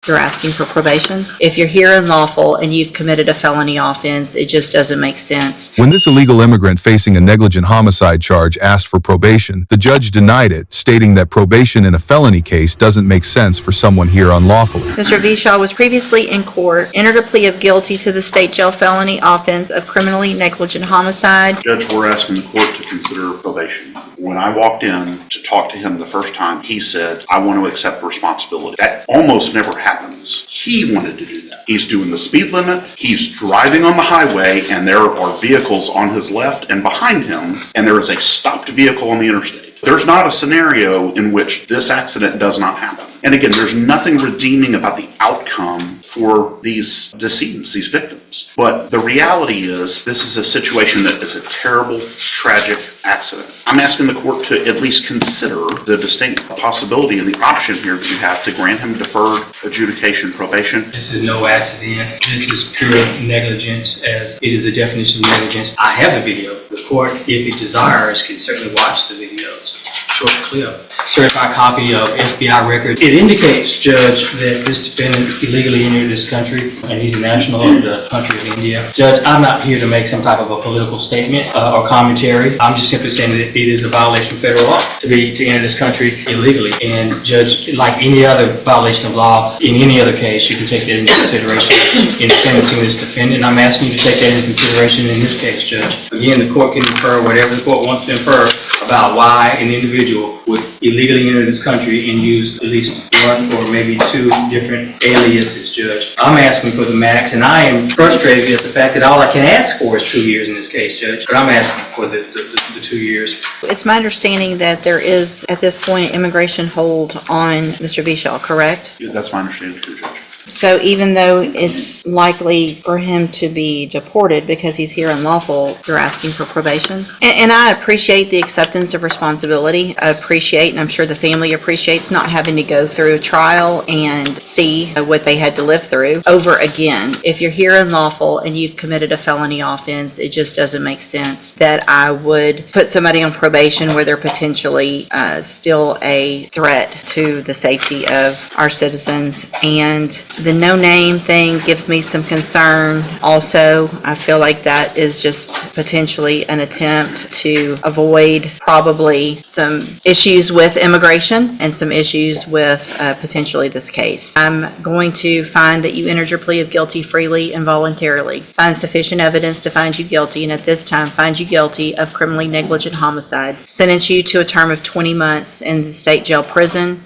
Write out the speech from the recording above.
You're asking for probation. If you're here unlawful and you've committed a felony offense, it just doesn't make sense. When this illegal immigrant facing a negligent homicide charge asked for probation, the judge denied it, stating that probation in a felony case doesn't make sense for someone here unlawfully. Mr. Vishaw was previously in court, entered a plea of guilty to the state jail felony offense of criminally negligent homicide. Judge, we're asking the court to consider probation. When I walked in to talk to him the first time, he said, I want to accept responsibility. That almost never happens. He wanted to do that. He's doing the speed limit, he's driving on the highway, and there are vehicles on his left and behind him, and there is a stopped vehicle on the interstate. There's not a scenario in which this accident does not happen. And again, there's nothing redeeming about the outcome for these decedents, these victims. But the reality is, this is a situation that is a terrible, tragic accident. I'm asking the court to at least consider the distinct possibility and the option here that you have to grant him deferred adjudication probation. This is no accident. This is pure negligence, as it is a definition of negligence. I have the video. The court, if it desires, can certainly watch the videos. Short clip. Certified copy of FBI records. It indicates, Judge, that this defendant illegally entered this country, and he's a national of the country of India. Judge, I'm not here to make some type of a political statement or commentary. I'm just simply saying that it is a violation of federal law to enter this country illegally. And Judge, like any other violation of law, in any other case, you can take that into consideration in sentencing this defendant. And I'm asking you to take that into consideration in this case, Judge. Again, the court can infer whatever the court wants to infer about why an individual would illegally enter this country and use at least one or maybe two different aliases, Judge. I'm asking for the max, and I am frustrated at the fact that all I can ask for is 2 years in this case, Judge. But I'm asking for the 2 years. It's my understanding that there is, at this point, immigration hold on Mr. Vishaw, correct? Yeah, that's my understanding too, Judge. So even though it's likely for him to be deported because he's here unlawful, you're asking for probation? And I appreciate the acceptance of responsibility. I appreciate, and I'm sure the family appreciates, not having to go through a trial and see what they had to live through over again. If you're here unlawful and you've committed a felony offense, it just doesn't make sense that I would put somebody on probation where they're potentially still a threat to the safety of our citizens. And the no-name thing gives me some concern. Also, I feel like that is just potentially an attempt to avoid probably some issues with immigration and some issues with potentially this case. I'm going to find that you entered your plea of guilty freely and voluntarily. Find sufficient evidence to find you guilty, and at this time find you guilty of criminally negligent homicide. Sentence you to a term of 20 months in the state jail prison.